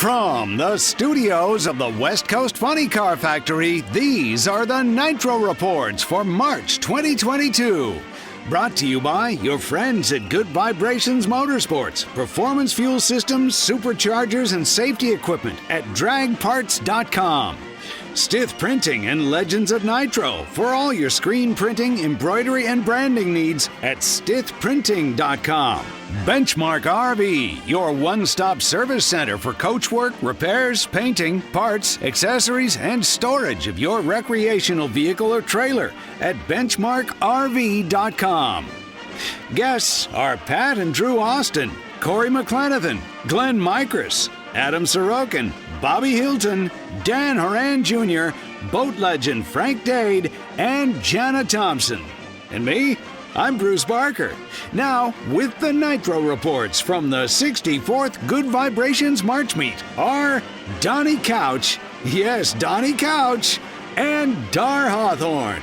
From the studios of the West Coast Funny Car Factory, these are the Nitro Reports for March 2022. Brought to you by your friends at Good Vibrations Motorsports, Performance Fuel Systems, Superchargers, and Safety Equipment at dragparts.com. Stith Printing and Legends of Nitro for all your screen printing, embroidery, and branding needs at stithprinting.com. Benchmark RV, your one-stop service center for coach work, repairs, painting, parts, accessories, and storage of your recreational vehicle or trailer at benchmarkrv.com. Guests are Pat and Drew Austin, Cory McClenethan, Glenn Mikres, Adam Sorokin, Bobby Hilton, Dan Horan Jr., boat legend Frank Dade, and Janna Thompson. And me, I'm Bruce Barker. Now, with the Nitro Reports from the 64th Good Vibrations March Meet are Donnie Couch, yes, Donnie Couch, and Dar Hawthorne.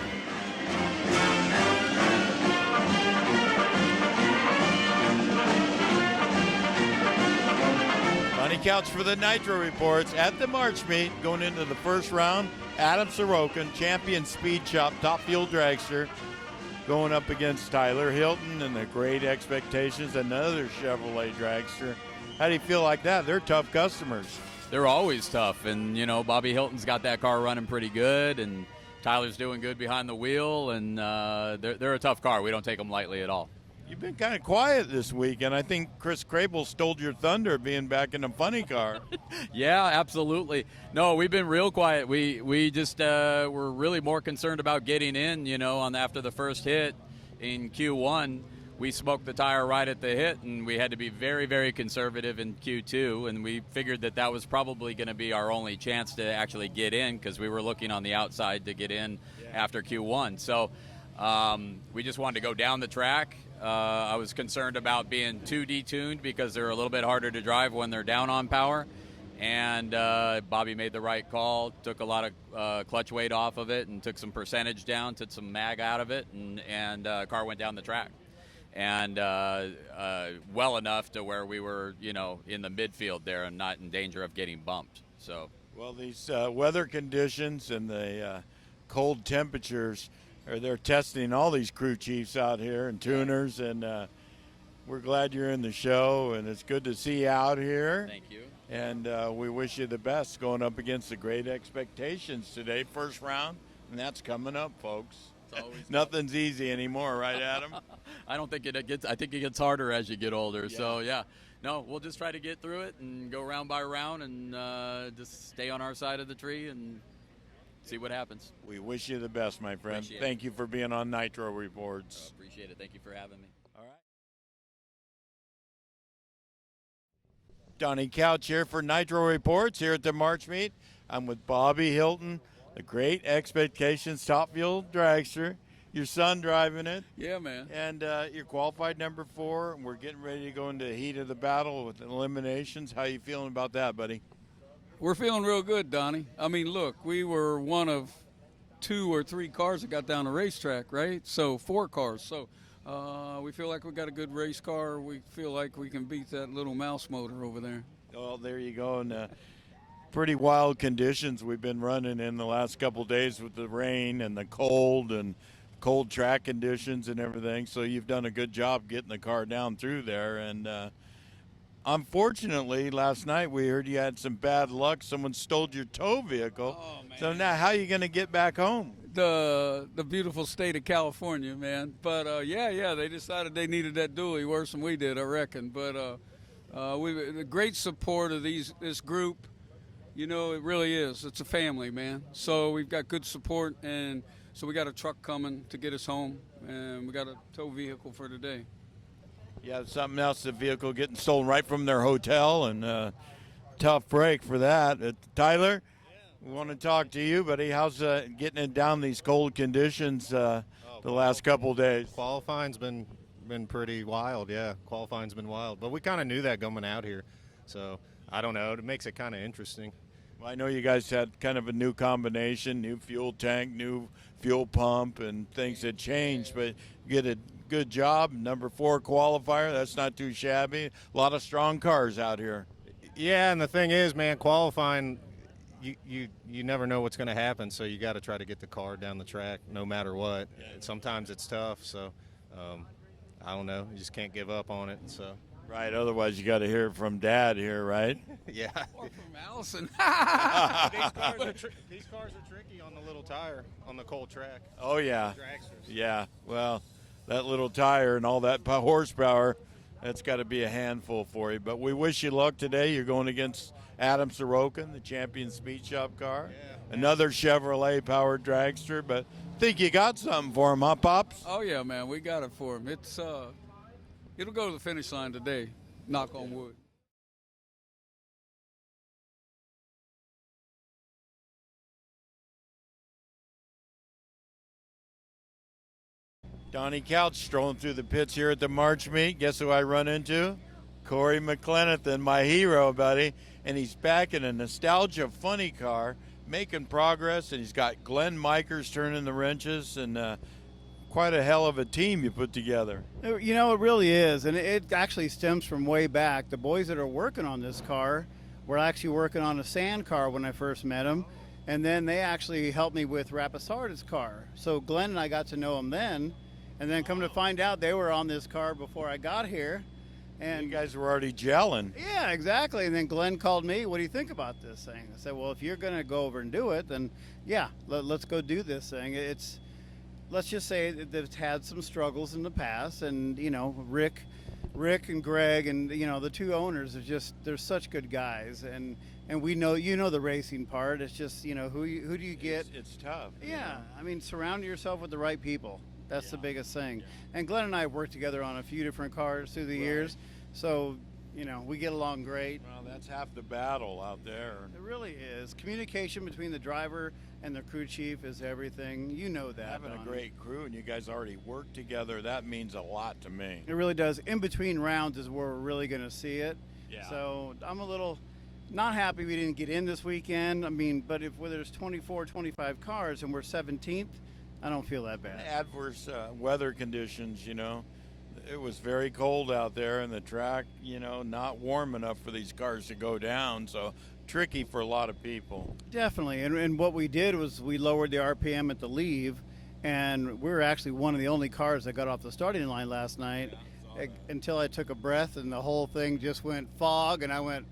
Couch for the Nitro Reports at the March Meet. Going into the first round, Adam Sorokin, champion speed shop, top fuel dragster, going up against Tyler Hilton and the Great Expectations, another Chevrolet dragster. How do you feel like that? They're tough customers. They're always tough, and Bobby Hilton's got that car running pretty good, and Tyler's doing good behind the wheel, and they're a tough car. We don't take them lightly at all. You've been kind of quiet this week, and I think Chris Crable stole your thunder being back in a funny car. Yeah, absolutely. No, we've been real quiet. We just were really more concerned about getting in, after the first hit in Q1. We smoked the tire right at the hit, and we had to be very, very conservative in Q2, and we figured that was probably going to be our only chance to actually get in because we were looking on the outside to get in after Q1. So we just wanted to go down the track. I was concerned about being too detuned because they're a little bit harder to drive when they're down on power. And Bobby made the right call, took a lot of clutch weight off of it and took some percentage down, took some mag out of it, and car went down the track. And well enough to where we were, in the midfield there and not in danger of getting bumped. So, well, these weather conditions and the cold temperatures, they're testing all these crew chiefs out here and tuners, and we're glad you're in the show, and it's good to see you out here. Thank you. And we wish you the best going up against the Great Expectations today, first round, and that's coming up, folks. Nothing's easy anymore, right, Adam? I don't think it gets. I think it gets harder as you get older. Yeah. So yeah, no, we'll just try to get through it and go round by round and just stay on our side of the tree and see what happens. We wish you the best, my friend. Thank you for being on Nitro Reports. Appreciate it. Thank you for having me. All right. Donnie Couch here for Nitro Reports here at the March Meet. I'm with Bobby Hilton, the Great Expectations top fuel dragster. Your son driving it. Yeah, man. And you're qualified number 4, and we're getting ready to go into the heat of the battle with eliminations. How you feeling about that, buddy? We're feeling real good, Donnie. I mean, look, we were one of 2 or 3 cars that got down the racetrack, right? So 4 cars. So we feel like we got a good race car. We feel like we can beat that little mouse motor over there. Well, there you go. And pretty wild conditions we've been running in the last couple of days with the rain and the cold track conditions and everything. So you've done a good job getting the car down through there. And unfortunately, last night we heard you had some bad luck. Someone stole your tow vehicle. Oh, man. So now how are you going to get back home? The beautiful state of California, man. But, yeah, they decided they needed that dually worse than we did, I reckon. But the great support of this group, it really is. It's a family, man. So we've got good support, and so we got a truck coming to get us home, and we got a tow vehicle for today. Yeah, something else, the vehicle getting stolen right from their hotel, and tough break for that. Tyler, we want to talk to you, buddy. How's getting it down these cold conditions the last couple of days? Qualifying's been pretty wild, yeah. Qualifying's been wild. But we kind of knew that coming out here. So, I don't know. It makes it kind of interesting. Well, I know you guys had kind of a new combination, new fuel tank, new fuel pump, and things had changed, but you get a good job. Number 4 qualifier, that's not too shabby. A lot of strong cars out here. Yeah, and the thing is, man, qualifying, you never know what's going to happen, so you got to try to get the car down the track no matter what. Sometimes it's tough, so I don't know. You just can't give up on it. So. Right, otherwise you got to hear it from Dad here, right? Yeah. Or from Allison. These cars are tricky on the little tire on the cold track. Oh, yeah. Dragsters. Yeah, well, that little tire and all that horsepower, that's got to be a handful for you. But we wish you luck today. You're going against Adam Sorokin, the champion speed shop car. Yeah. Another Chevrolet-powered dragster, but I think you got something for him, huh, Pops? Oh, yeah, man, we got it for him. It'll go to the finish line today, knock on wood. Donnie Couch strolling through the pits here at the March meet. Guess who I run into? Cory McClenethan, my hero, buddy. And he's back in a nostalgia funny car, making progress. And he's got Glenn Mikres turning the wrenches, and quite a hell of a team you put together. You know, it really is. And it actually stems from way back. The boys that are working on this car were actually working on a sand car when I first met them. And then they actually helped me with Rapisarda's car. So Glenn and I got to know him then. And then come to find out they were on this car before I got here. And you guys were already gelling. Yeah, exactly. And then Glenn called me, what do you think about this thing? I said, well, if you're going to go over and do it, then yeah, let's go do this thing. Let's just say that it's had some struggles in the past. And, you know, Rick and Greg and, you know, the two owners are just, they're such good guys. And we know, you know, the racing part. It's just, you know, who do you get? It's tough. Yeah. I mean, surround yourself with the right people. That's the biggest thing. Yeah. And Glenn and I have worked together on a few different cars through the years. So, you know, we get along great. Well, that's half the battle out there. It really is. Communication between the driver and the crew chief is everything. You know that. Having a great crew and you guys already work together, that means a lot to me. It really does. In between rounds is where we're really going to see it. Yeah. So I'm a little not happy we didn't get in this weekend. I mean, but if there's 24, 25 cars and we're 17th, I don't feel that bad. Adverse weather conditions, you know. It was very cold out there, and the track, you know, not warm enough for these cars to go down, so tricky for a lot of people. Definitely, and what we did was we lowered the RPM at the leave, and we were actually one of the only cars that got off the starting line last night until I took a breath, and the whole thing just went fog, and I went,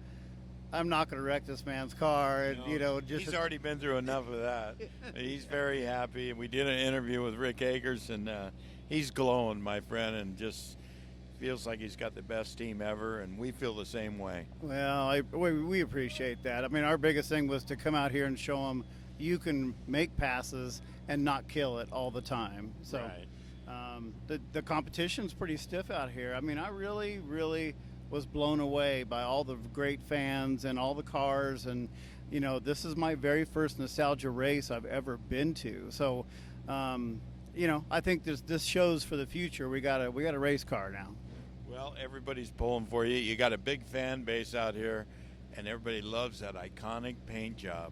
I'm not going to wreck this man's car. And, you know, just he's already been through enough of that. He's very happy. We did an interview with Rick Akers, and he's glowing, my friend, and just feels like he's got the best team ever, and we feel the same way. Well, we appreciate that. I mean, our biggest thing was to come out here and show them you can make passes and not kill it all the time. So right. The competition's pretty stiff out here. I mean, I really, really was blown away by all the great fans and all the cars, and you know, this is my very first nostalgia race I've ever been to. So you know, I think this shows for the future. We got a race car now. Well, everybody's pulling for you. You got a big fan base out here, and everybody loves that iconic paint job.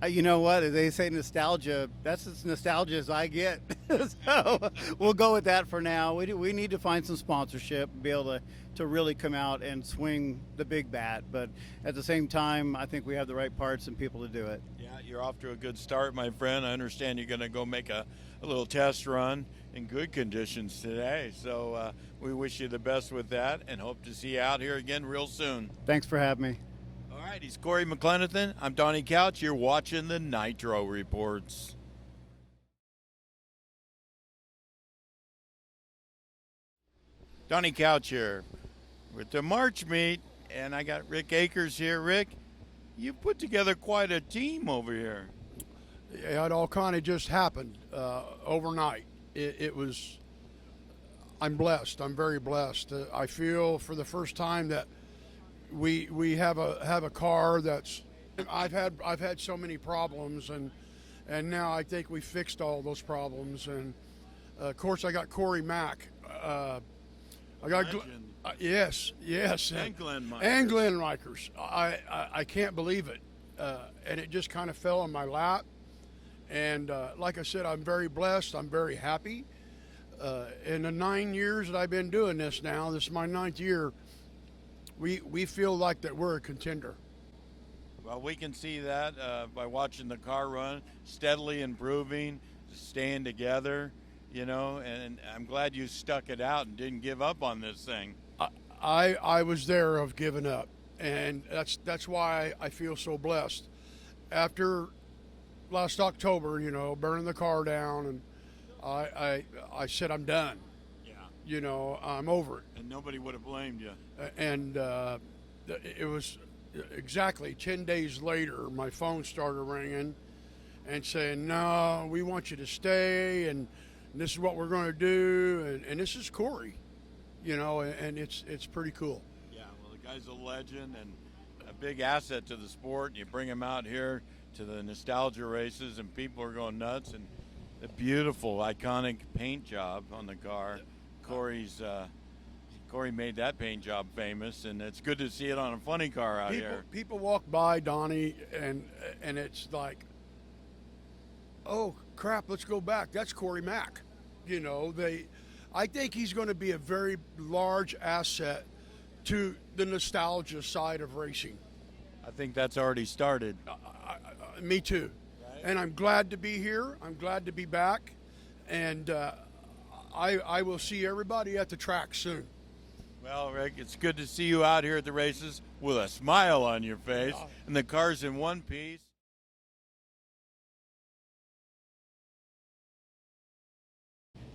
You know what? They say nostalgia. That's as nostalgia as I get. So we'll go with that for now. We need to find some sponsorship, be able to really come out and swing the big bat. But at the same time, I think we have the right parts and people to do it. Yeah, you're off to a good start, my friend. I understand you're going to go make a little test run in good conditions today. So we wish you the best with that and hope to see you out here again real soon. Thanks for having me. All right, he's Cory McClenethan. I'm Donnie Couch. You're watching the Nitro Reports. Donnie Couch here with the March meet, and I got Rick Akers here. Rick, you put together quite a team over here. Yeah, it all kind of just happened overnight. It was, I'm blessed. I'm very blessed. I feel for the first time that we have a car that's, I've had so many problems, and now I think we fixed all those problems. And of course I got Cory Mack. I got yes, and Glenn Mikres. And Glenn Mikres. I can't believe it, and it just kind of fell in my lap. And like I said, I'm very blessed. I'm very happy. In the 9 years that I've been doing this now, this is my 9th year. we feel like that we're a contender. Well, we can see that by watching the car run, steadily improving, staying together, you know, and I'm glad you stuck it out and didn't give up on this thing. I was there of giving up, and that's why I feel so blessed. After last October, you know, burning the car down, and I said I'm done. Yeah. You know, I'm over it. And nobody would have blamed you. And it was exactly 10 days later, my phone started ringing and saying, no, we want you to stay, and this is what we're going to do, and this is Cory, you know, and it's pretty cool. Yeah, well, the guy's a legend and a big asset to the sport. You bring him out here to the nostalgia races, and people are going nuts, and the beautiful, iconic paint job on the car. Cory made that paint job famous, and it's good to see it on a funny car out here. People walk by Donnie, and it's like, oh crap, let's go back. That's Cory Mack. You know, I think he's going to be a very large asset to the nostalgia side of racing. I think that's already started. Me too. Right? And I'm glad to be here. I'm glad to be back, and I will see everybody at the track soon. Well, Rick, it's good to see you out here at the races with a smile on your face, and the car's in one piece.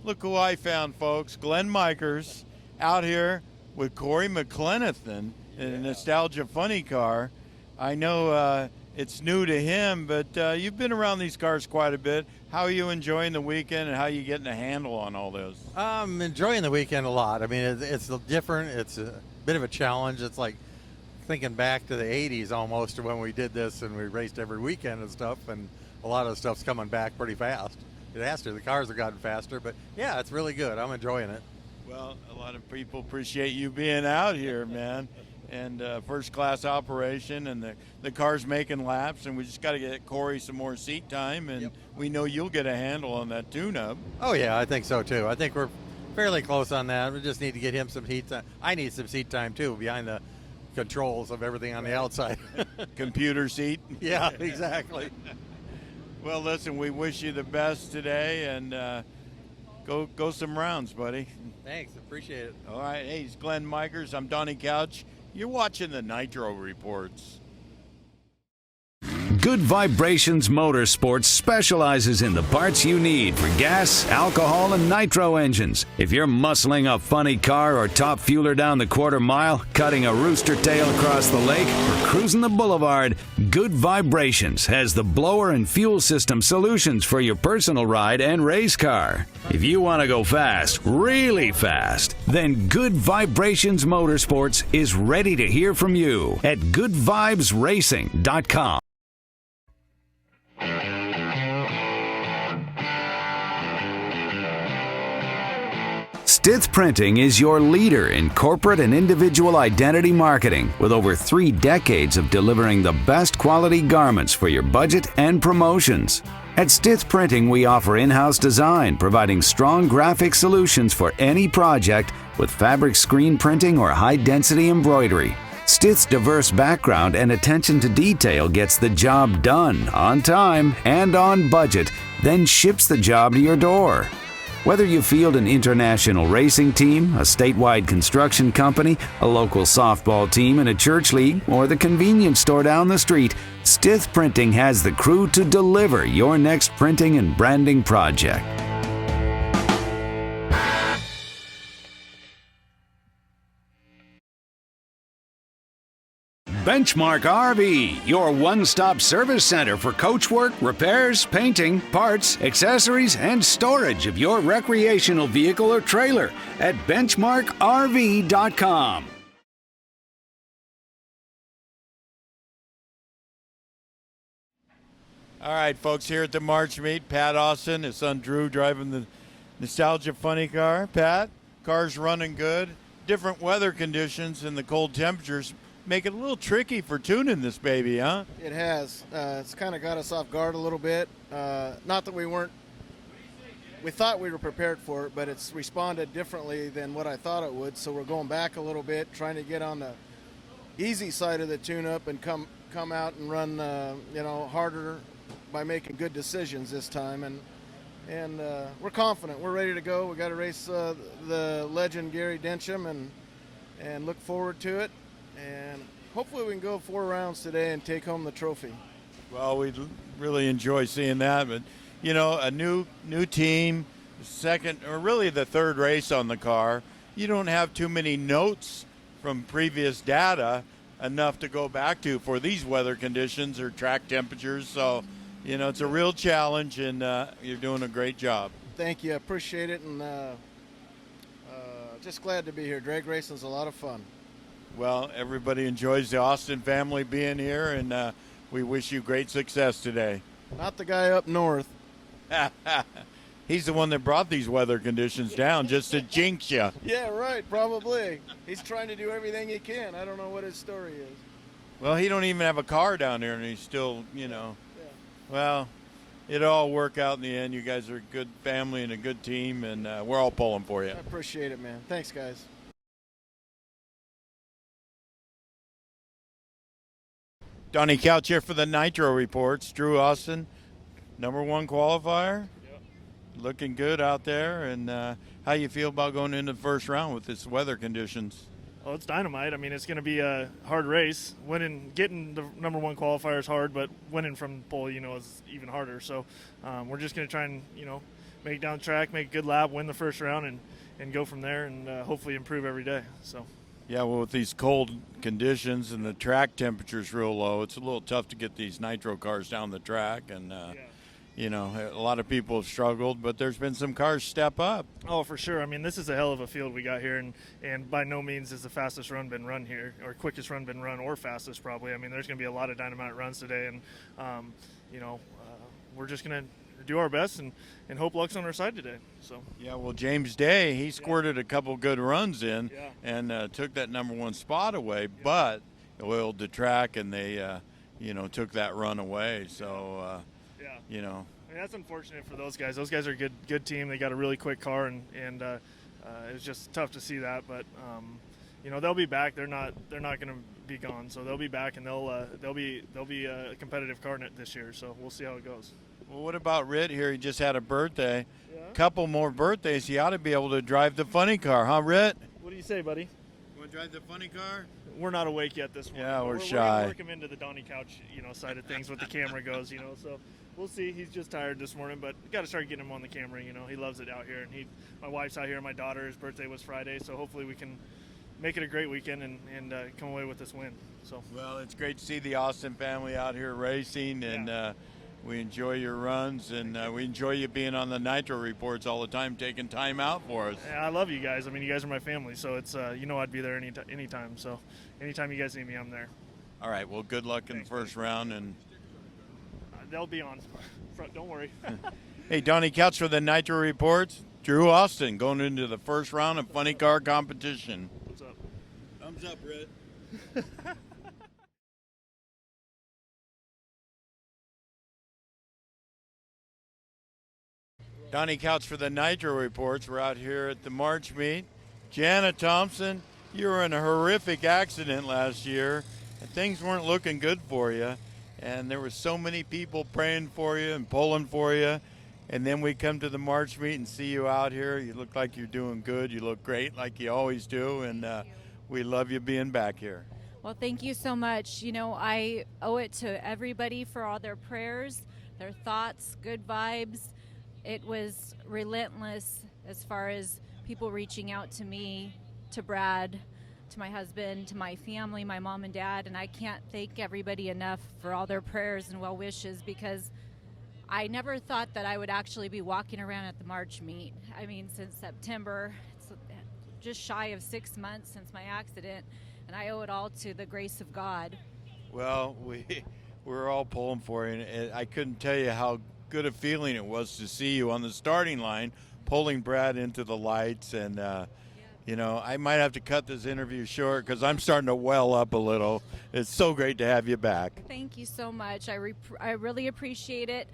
Look who I found, folks. Glenn Mikres out here with Cory McClenethan in a nostalgia funny car. I know it's new to him, but you've been around these cars quite a bit. How are you enjoying the weekend, and how are you getting a handle on all this? I'm enjoying the weekend a lot. I mean, it's different. It's a bit of a challenge. It's like thinking back to the 80s almost, when we did this and we raced every weekend and stuff, and a lot of the stuff's coming back pretty fast. It has to. The cars have gotten faster, but yeah, it's really good. I'm enjoying it. Well, a lot of people appreciate you being out here, man. And first-class operation, and the car's making laps, and we just got to get Cory some more seat time, and we know you'll get a handle on that tune-up. Oh, yeah, I think so, too. I think we're fairly close on that. We just need to get him some seat time. I need some seat time, too, behind the controls of everything on the outside. Computer seat. Yeah, exactly. Well, listen, we wish you the best today, and go some rounds, buddy. Thanks, appreciate it. All right, hey, it's Glenn Mikres. I'm Donnie Couch. You're watching the Nitro Reports. Good Vibrations Motorsports specializes in the parts you need for gas, alcohol, and nitro engines. If you're muscling a funny car or top fueler down the quarter mile, cutting a rooster tail across the lake, or cruising the boulevard, Good Vibrations has the blower and fuel system solutions for your personal ride and race car. If you want to go fast, really fast, then Good Vibrations Motorsports is ready to hear from you at goodvibesracing.com. Stith Printing is your leader in corporate and individual identity marketing, with over 3 decades of delivering the best quality garments for your budget and promotions. At Stith Printing, we offer in-house design, providing strong graphic solutions for any project with fabric screen printing or high-density embroidery. Stith's diverse background and attention to detail gets the job done on time and on budget, then ships the job to your door. Whether you field an international racing team, a statewide construction company, a local softball team in a church league, or the convenience store down the street, Stith Printing has the crew to deliver your next printing and branding project. Benchmark RV, your one-stop service center for coach work, repairs, painting, parts, accessories, and storage of your recreational vehicle or trailer at benchmarkrv.com. All right, folks, here at the March meet, Pat Austin, his son Drew driving the nostalgia funny car. Pat, car's running good. Different weather conditions and the cold temperatures make it a little tricky for tuning this baby, huh? It has. It's kind of got us off guard a little bit. Not that we thought we were prepared for it, but it's responded differently than what I thought it would. So we're going back a little bit, trying to get on the easy side of the tune-up and come out and run harder by making good decisions this time. And we're confident. We're ready to go. We got to race the legend Gary Densham and look forward to it. And hopefully we can go 4 rounds today and take home the trophy. Well, we really enjoy seeing that, but a new team, second or really the third race on the car. You don't have too many notes from previous data enough to go back to for these weather conditions or track temperatures. So, it's a real challenge, and you're doing a great job. Thank you. I appreciate it, and just glad to be here. Drag racing's a lot of fun. Well, everybody enjoys the Austin family being here, and we wish you great success today. Not the guy up north. He's the one that brought these weather conditions down just to jinx you. Yeah, right, probably. He's trying to do everything he can. I don't know what his story is. Well, he don't even have a car down there, and he's still, Well, it'll all work out in the end. You guys are a good family and a good team, and we're all pulling for you. I appreciate it, man. Thanks, guys. Donnie Couch here for the Nitro Reports. Drew Austin, #1 qualifier. Yep. Looking good out there. And how you feel about going into the first round with this weather conditions? Well, it's dynamite. I mean, it's going to be a hard race. Getting the #1 qualifier is hard, but winning from pole, is even harder. So we're just going to try and, make it down the track, make a good lap, win the first round, and go from there, and hopefully improve every day. So. Yeah, well, with these cold conditions and the track temperatures real low, it's a little tough to get these nitro cars down the track. And, a lot of people have struggled, but there's been some cars step up. Oh, for sure. I mean, this is a hell of a field we got here, and by no means is the fastest run been run here, or quickest run been run, or fastest probably. I mean, there's going to be a lot of dynamite runs today, and, we're just going to do our best and hope luck's on our side today. So. Yeah, well, James Day, he squirted a couple good runs in and took that #1 spot away, but oiled the track and they, took that run away. So, I mean, that's unfortunate for those guys. Those guys are a good team. They got a really quick car, and it was just tough to see that. But they'll be back. They're not going to be gone. So they'll be back, and they'll be a competitive car this year. So we'll see how it goes. Well, what about Rit here? He just had a birthday. Yeah. Couple more birthdays. He ought to be able to drive the funny car, huh, Rit? What do you say, buddy? You want to drive the funny car? We're not awake yet this morning. Yeah, we're shy. shy. We're work him into the Donnie Couch, side of things with the camera goes, So we'll see. He's just tired this morning, but got to start getting him on the camera. He loves it out here, and my wife's out here. My daughter's birthday was Friday, so hopefully we can make it a great weekend and come away with this win. So. Well, it's great to see the Austin family out here racing, and we enjoy your runs, and we enjoy you being on the Nitro Reports all the time, taking time out for us. Yeah, I love you guys. I mean, you guys are my family, so it's I'd be there anytime. So anytime you guys need me, I'm there. All right. Well, good luck in the first round, and they'll be on. Don't worry. Hey, Donnie Couch for the Nitro Reports. Drew Austin going into the first round of funny car competition. What's up? Thumbs up, Red. Donnie Couch for the Nitro Reports. We're out here at the March meet. Janna Thompson, you were in a horrific accident last year, and things weren't looking good for you. And there were so many people praying for you and pulling for you. And then we come to the March meet and see you out here. You look like you're doing good. You look great like you always do. And we love you being back here. Well, thank you so much. I owe it to everybody for all their prayers, their thoughts, good vibes. It was relentless as far as people reaching out to me, to Brad, to my husband, to my family, my mom and dad, and I can't thank everybody enough for all their prayers and well wishes, because I never thought that I would actually be walking around at the March meet. I mean, since September, it's just shy of 6 months since my accident, and I owe it all to the grace of God. Well, we're all pulling for you, and I couldn't tell you how good a feeling it was to see you on the starting line, pulling Brad into the lights. And I might have to cut this interview short because I'm starting to well up a little. It's so great to have you back. Thank you so much. I really appreciate it.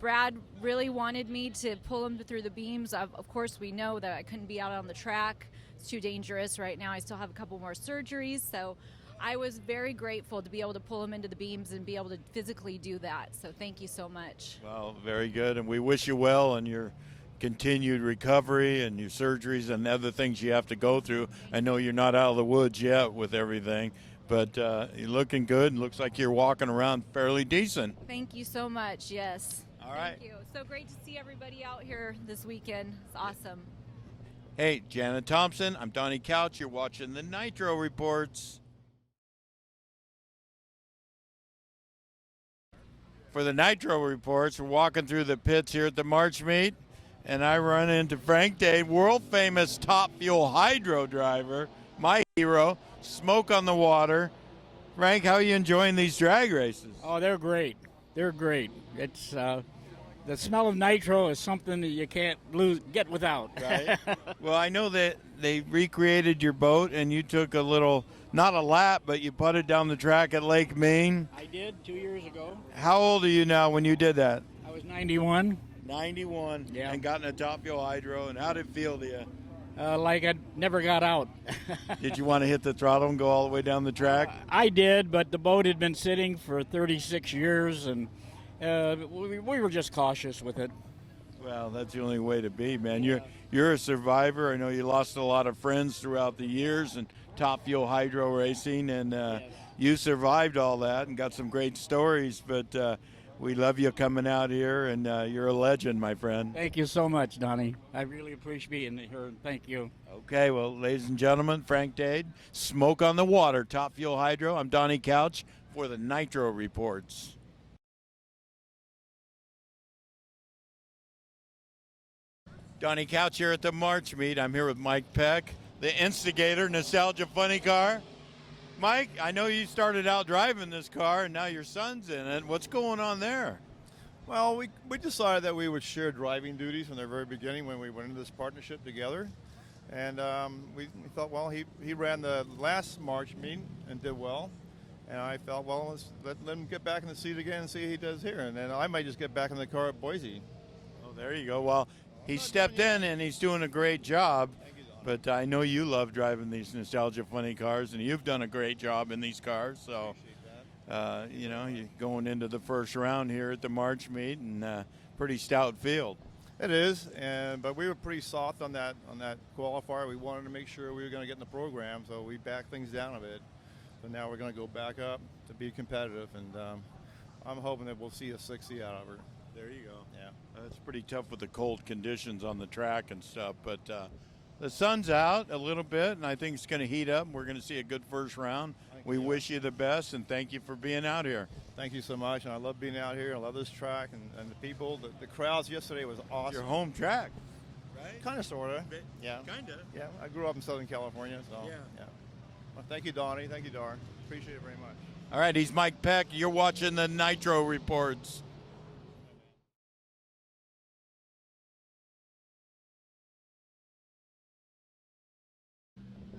Brad really wanted me to pull him through the beams. Of course, we know that I couldn't be out on the track. It's too dangerous right now. I still have a couple more surgeries, so I was very grateful to be able to pull him into the beams and be able to physically do that. So thank you so much. Well, very good, and we wish you well in your continued recovery and your surgeries and other things you have to go through. I know you're not out of the woods yet with everything, but you're looking good and looks like you're walking around fairly decent. Thank you so much. Yes. All right. Thank you. So great to see everybody out here this weekend. It's awesome. Hey, Janna Thompson, I'm Donnie Couch. You're watching the Nitro Reports. For the Nitro Reports, we're walking through the pits here at the March meet, and I run into Frank Dade, world-famous Top Fuel Hydro driver, my hero, smoke on the water. Frank, how are you enjoying these drag races? Oh, they're great. They're great. It's the smell of nitro is something that you can't get without. Right. Well, I know that they recreated your boat, and you took a little, not a lap, but you putted down the track at Lake Mean. I did 2 years ago. How old are you now when you did that? I was 91. 91. Yeah. And got in a Top Fuel Hydro, and how did it feel to you? Like I never got out. Did you want to hit the throttle and go all the way down the track? I did, but the boat had been sitting for 36 years, and we were just cautious with it. Well, that's the only way to be, man. You're a survivor. I know you lost a lot of friends throughout the years and Top Fuel Hydro racing, and you survived all that and got some great stories. But we love you coming out here, and you're a legend, my friend. Thank you so much, Donnie. I really appreciate being here. Thank you. Okay, well, ladies and gentlemen, Frank Dade, Smoke on the Water, Top Fuel Hydro. I'm Donnie Couch for the Nitro Reports. Donnie Couch here at the March meet. I'm here with Mike Peck, the instigator, Nostalgia Funny Car. Mike, I know you started out driving this car, and now your son's in it. What's going on there? Well, we decided that we would share driving duties from the very beginning when we went into this partnership together. And we thought, well, he ran the last March meet and did well. And I felt, well, let's let him get back in the seat again and see what he does here. And then I might just get back in the car at Boise. Oh, there you go. Well, he stepped in, and he's doing a great job. But I know you love driving these Nostalgia Funny cars, and you've done a great job in these cars. So, you know, you're going into the first round here at the March meet, and pretty stout field. It is, but we were pretty soft on that qualifier. We wanted to make sure we were going to get in the program, so we backed things down a bit. So now we're going to go back up to be competitive, and I'm hoping that we'll see a 60 out of her. There you go. Yeah. It's pretty tough with the cold conditions on the track and stuff, but the sun's out a little bit, and I think it's going to heat up. We're going to see a good first round. We wish you the best, and thank you for being out here. Thank you so much, and I love being out here. I love this track, and the people. The crowds yesterday was awesome. Your home track, right? Kind of, sort of. Yeah. Kind of. Yeah, I grew up in Southern California, so yeah. Well, thank you, Donnie. Thank you, Dar. Appreciate it very much. All right, he's Mike Peck. You're watching the Nitro Reports.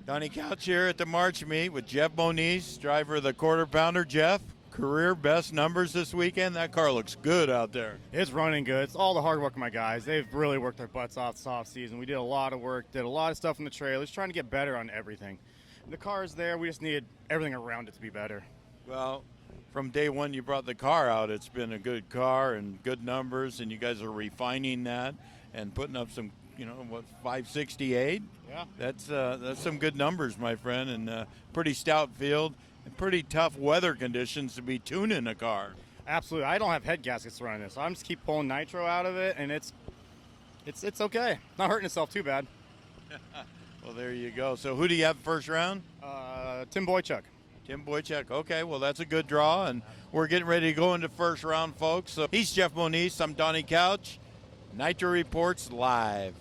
Donnie Couch here at the March meet with Geoff Monise, driver of the quarter pounder. Geoff, career best numbers this weekend. That car looks good out there. It's running good. It's all the hard work of my guys. They've really worked their butts off this off season. We did a lot of work, did a lot of stuff in the trailers, trying to get better on everything. The car's there. We just needed everything around it to be better. Well, from day one you brought the car out, it's been a good car and good numbers, and you guys are refining that and putting up some, 568? Yeah. That's some good numbers, my friend, and pretty stout field and pretty tough weather conditions to be tuning a car. Absolutely. I don't have head gaskets running this, so I'm just keep pulling nitro out of it, and it's okay. Not hurting itself too bad. Well, there you go. So who do you have first round? Tim Boychuk. Tim Boychuk. Okay, well, that's a good draw, and we're getting ready to go into first round, folks. So he's Geoff Monise. I'm Donnie Couch. Nitro Reports live.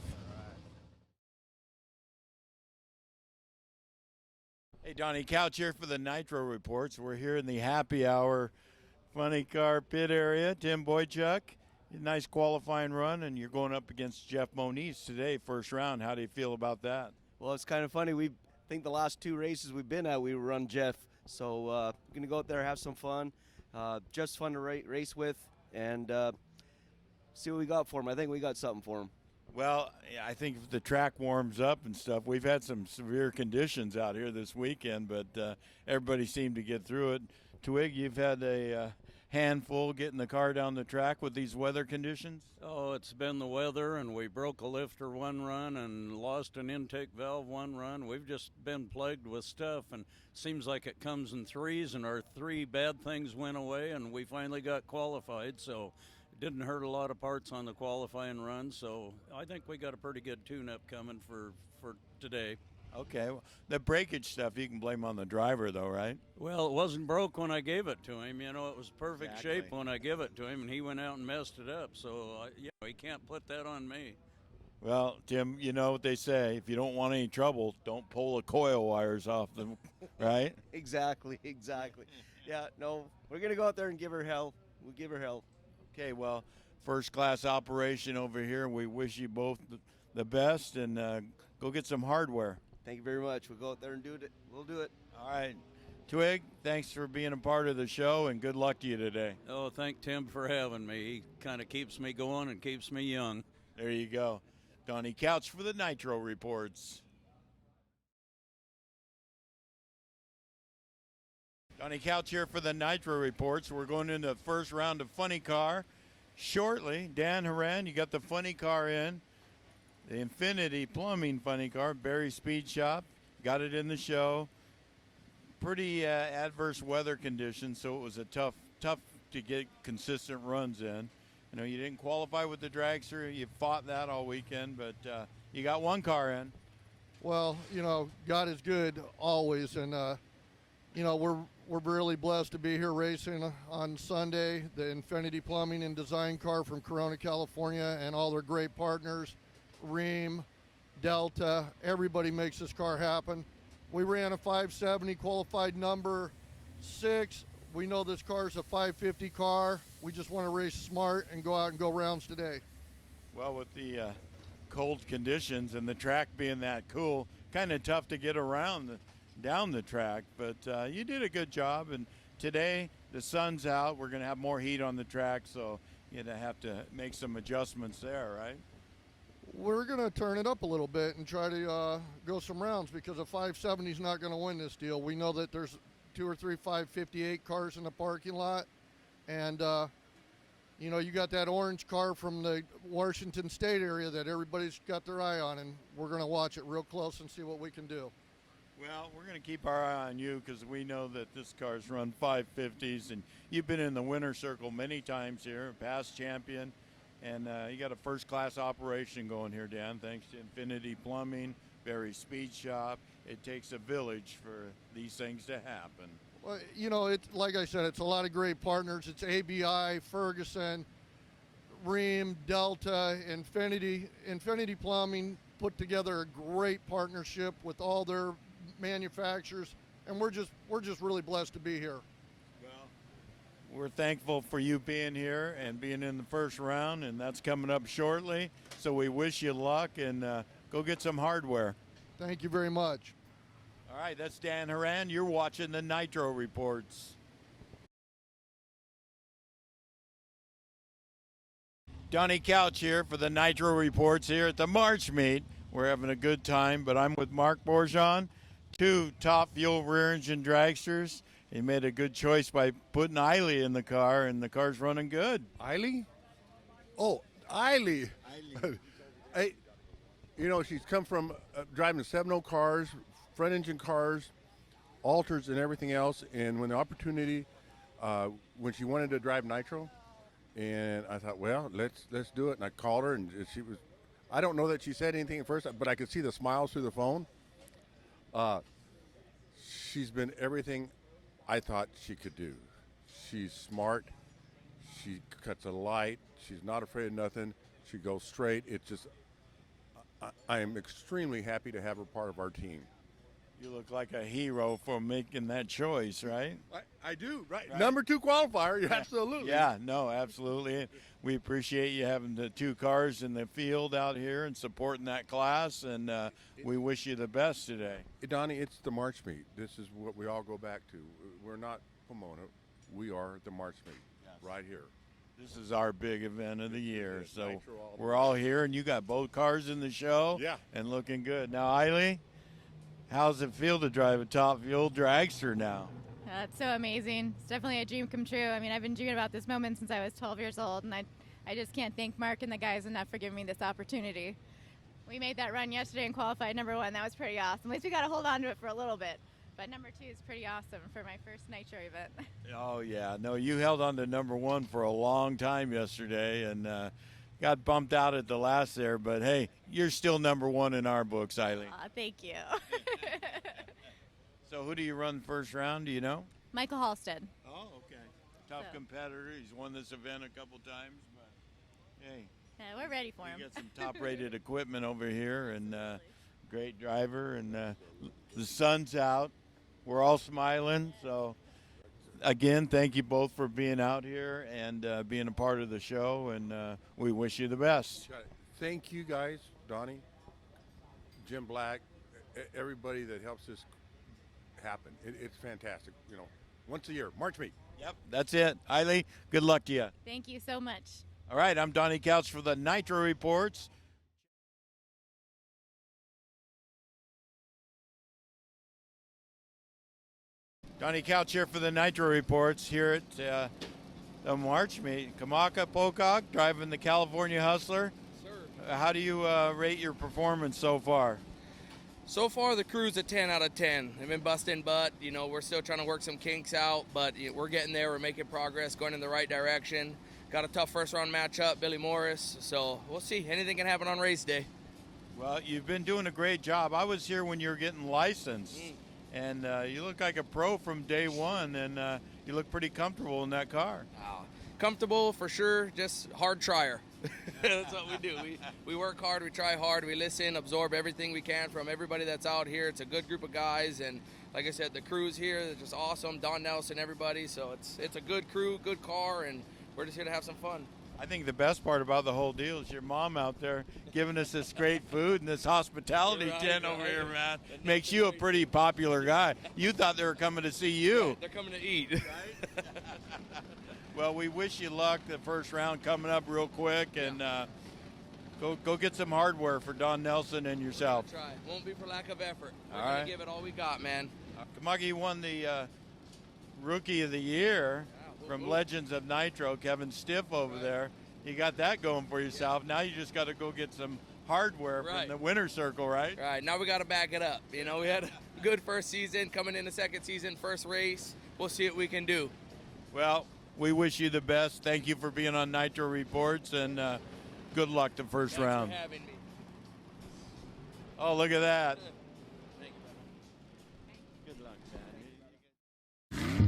Hey, Donnie Couch here for the Nitro Reports. We're here in the happy hour funny car pit area. Tim Boychuk, nice qualifying run, and you're going up against Geoff Monise today, first round. How do you feel about that? Well, it's kind of funny. We think the last two races we've been at, we run Geoff. So we're going to go out there, have some fun. Just fun to race with, and see what we got for him. I think we got something for him. Well, I think if the track warms up and stuff, we've had some severe conditions out here this weekend, but everybody seemed to get through it. Twig, you've had a handful getting the car down the track with these weather conditions? Oh, it's been the weather, and we broke a lifter one run and lost an intake valve one run. We've just been plagued with stuff, and seems like it comes in threes, and our three bad things went away, and we finally got qualified, so it didn't hurt a lot of parts on the qualifying run, so I think we got a pretty good tune-up coming for today. Okay, well, the breakage stuff you can blame on the driver, though, right? Well, it wasn't broke when I gave it to him. You know, it was perfect Exactly. shape when I give it to him, and he went out and messed it up. So, he can't put that on me. Well, Tim, you know what they say. If you don't want any trouble, don't pull the coil wires off them, right? Exactly. Yeah, no, we're going to go out there and give her hell. We'll give her hell. Okay, well, first-class operation over here. We wish you both the best, and go get some hardware. Thank you very much. We'll go out there and do it. We'll do it. All right. Twig, thanks for being a part of the show, and good luck to you today. Oh, thank Tim for having me. He kind of keeps me going and keeps me young. There you go. Donnie Couch for the Nitro Reports. Donnie Couch here for the Nitro Reports. We're going into the first round of Funny Car shortly. Dan Horan, you got the Funny Car in. The Infinity Plumbing Funny Car, Barry Speed Shop, got it in the show. Pretty adverse weather conditions, so it was a tough to get consistent runs in. You know, you didn't qualify with the dragster. You fought that all weekend, but you got one car in. Well, you know, God is good always, and you know, we're really blessed to be here racing on Sunday. The Infinity Plumbing and Design car from Corona, California, and all their great partners. Ream, Delta, everybody makes this car happen. We ran a 570, qualified number 6. We know this car is a 550 car. We just want to race smart and go out and go rounds today. Well, with the cold conditions and the track being that cool, kind of tough to get around down the track, but you did a good job. And today the sun's out. We're going to have more heat on the track, so you're going to have to make some adjustments there, right? We're going to turn it up a little bit and try to go some rounds because a 570 is not going to win this deal. We know that there's 2 or 3 558 cars in the parking lot, and you know, you got that orange car from the Washington State area that everybody's got their eye on, and we're going to watch it real close and see what we can do. Well, we're going to keep our eye on you because we know that this car's run 550s, and you've been in the winner's circle many times here, past champion. And you got a first-class operation going here, Dan, thanks to Infinity Plumbing, Barry Speed Shop. It takes a village for these things to happen. Well, you know, it's like I said, it's a lot of great partners. It's ABI, Ferguson, Ream, Delta, Infinity Plumbing put together a great partnership with all their manufacturers, and we're just really blessed to be here. We're thankful for you being here and being in the first round, and that's coming up shortly. So we wish you luck, and go get some hardware. Thank you very much. All right, that's Dan Horan. You're watching the Nitro Reports. Donnie Couch here for the Nitro Reports here at the March meet. We're having a good time, but I'm with Mark Borjon, 2 top fuel rear engine dragsters. He made a good choice by putting Eily in the car, and the car's running good. Eily? Oh, Eily. Hey, you know, she's come from driving 7.0 cars, front engine cars, alters and everything else. And when the opportunity, when she wanted to drive Nitro, and I thought, well, let's do it. And I called her, and she was, I don't know that she said anything at first, but I could see the smiles through the phone. She's been everything I thought she could do. She's smart. She cuts a light. She's not afraid of nothing. She goes straight. It's just, I am extremely happy to have her part of our team. You look like a hero for making that choice, right? I do, right? Number 2 qualifier, absolutely. Yeah, no, absolutely. We appreciate you having the 2 cars in the field out here and supporting that class, and we wish you the best today. Donnie, it's the March meet. This is what we all go back to. We're not Pomona. We are the March meet right here. This is our big event of the year, so we're all here, and you got both cars in the show. Yeah. And looking good. Now, Eily, how's it feel to drive a top fuel dragster now? It's so amazing. It's definitely a dream come true. I mean, I've been dreaming about this moment since I was 12 years old, and I just can't thank Mark and the guys enough for giving me this opportunity. We made that run yesterday and qualified number 1. That was pretty awesome. At least we got to hold on to it for a little bit. But number 2 is pretty awesome for my first Nitro event. Oh, yeah. No, you held on to number 1 for a long time yesterday and got bumped out at the last there. But, hey, you're still number 1 in our books, Eily. Thank you. So who do you run first round? Do you know? Michael Halstead. Oh, okay. Tough competitor. He's won this event a couple times. But, hey. Yeah, we're ready for him. You got some top-rated equipment over here and great driver. And the sun's out. We're all smiling. So, again, thank you both for being out here and being a part of the show. And we wish you the best. Thank you, guys. Donnie, Jim Black, everybody that helps this happen. It's fantastic. You know, once a year, March meet. Yep, that's it. Eily, good luck to you. Thank you so much. All right, I'm Donnie Couch for the Nitro Reports. Donnie Couch here for the Nitro Reports here at the March meet. Kamaka, Pocock, driving the California Hustler. Sir. How do you rate your performance so far? So far, the crew's a 10 out of 10. They've been busting butt. You know, we're still trying to work some kinks out, but we're getting there. We're making progress, going in the right direction. Got a tough first-round matchup, Billy Morris. So we'll see. Anything can happen on race day. Well, you've been doing a great job. I was here when you were getting licensed. And you look like a pro from day one, and you look pretty comfortable in that car. Comfortable for sure, just hard trier. That's what we do. We work hard, we try hard, we listen, absorb everything we can from everybody that's out here. It's a good group of guys, and like I said, the crew's here. They're just awesome. Don Nelson, everybody. So it's a good crew, good car, and we're just here to have some fun. I think the best part about the whole deal is your mom out there giving us this great food and this hospitality tent over here, man. Makes you a pretty popular guy. You thought they were coming to see you. Right, they're coming to eat. Well, we wish you luck the first round coming up real quick, and go get some hardware for Don Nelson and yourself. We'll try. Won't be for lack of effort. We're All going right. to give it all we got, man. Kamaka, you won the Rookie of the Year from Legends of Nitro, Kevin Stiff over there. You got that going for yourself. Now you just got to go get some hardware from the winner's circle, right? Right, now we got to back it up. You know, we had a good first season, coming in the second season, first race. We'll see what we can do. Well, we wish you the best. Thank you for being on Nitro Reports, and good luck the first round. Thanks for having me. Oh, look at that.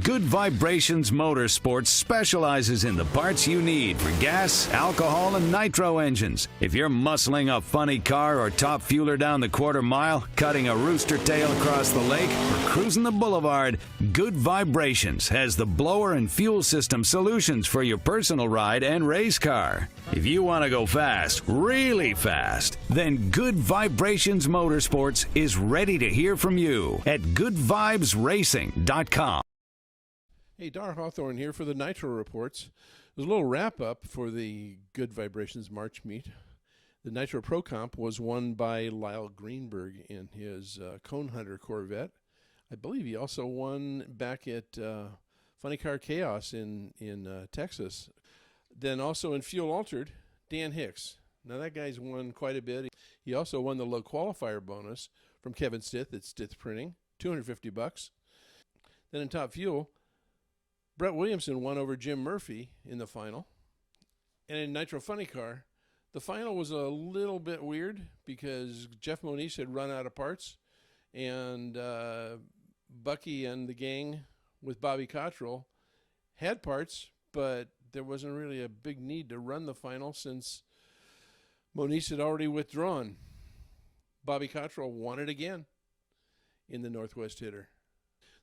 Good Vibrations Motorsports specializes in the parts you need for gas, alcohol, and nitro engines. If you're muscling a funny car or top fueler down the quarter mile, cutting a rooster tail across the lake, or cruising the boulevard, Good Vibrations has the blower and fuel system solutions for your personal ride and race car. If you want to go fast, really fast, then Good Vibrations Motorsports is ready to hear from you at goodvibesracing.com. Hey, Dar Hawthorne here for the Nitro Reports. There's a little wrap-up for the Good Vibrations March meet. The Nitro Pro Comp was won by Lyle Greenberg in his Cone Hunter Corvette. I believe he also won back at Funny Car Chaos in Texas. Then also in Fuel Altered, Dan Hicks. Now that guy's won quite a bit. He also won the low qualifier bonus from Kevin Stith at Stith Printing, $250. Then in Top Fuel, Brett Williamson won over Jim Murphy in the final. And in Nitro Funny Car, the final was a little bit weird because Jeff Monise had run out of parts, and Bucky and the gang with Bobby Cottrell had parts, but there wasn't really a big need to run the final since Monise had already withdrawn. Bobby Cottrell won it again in the Northwest Hitter.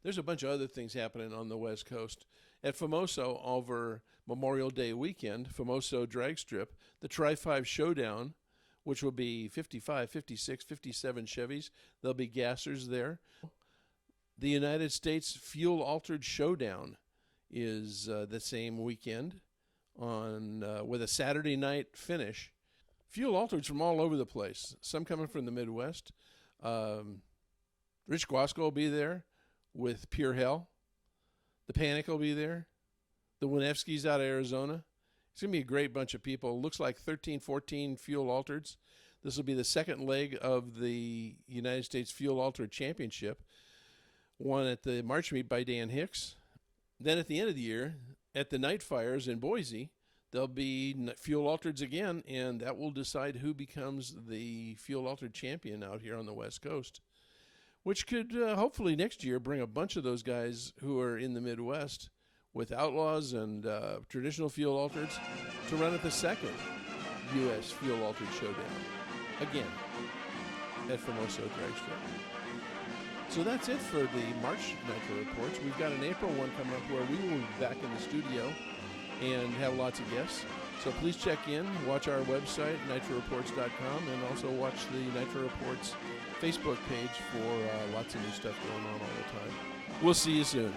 There's a bunch of other things happening on the West Coast. At Famoso over Memorial Day weekend, Famoso Drag Strip, the Tri-5 Showdown, which will be 55, 56, 57 Chevys. There'll be gassers there. The United States Fuel Altered Showdown is the same weekend on with a Saturday night finish. Fuel altereds from all over the place, some coming from the Midwest. Rich Guasco will be there with Pure Hell. The Panic will be there. The Winevskis out of Arizona. It's going to be a great bunch of people. Looks like 13, 14 fuel altereds. This will be the second leg of the United States Fuel Altered Championship, won at the March meet by Dan Hicks. Then at the end of the year, at the Night Fires in Boise, there'll be fuel altereds again, and that will decide who becomes the fuel altered champion out here on the West Coast, which could hopefully next year bring a bunch of those guys who are in the Midwest with Outlaws and traditional fuel altereds to run at the second U.S. Fuel Altered Showdown, again, at Famoso Drag Strip. So that's it for the March Nitro Reports. We've got an April one coming up where we will be back in the studio and have lots of guests. So please check in, watch our website, nitroreports.com, and also watch the Nitro Reports Facebook page for lots of new stuff going on all the time. We'll see you soon.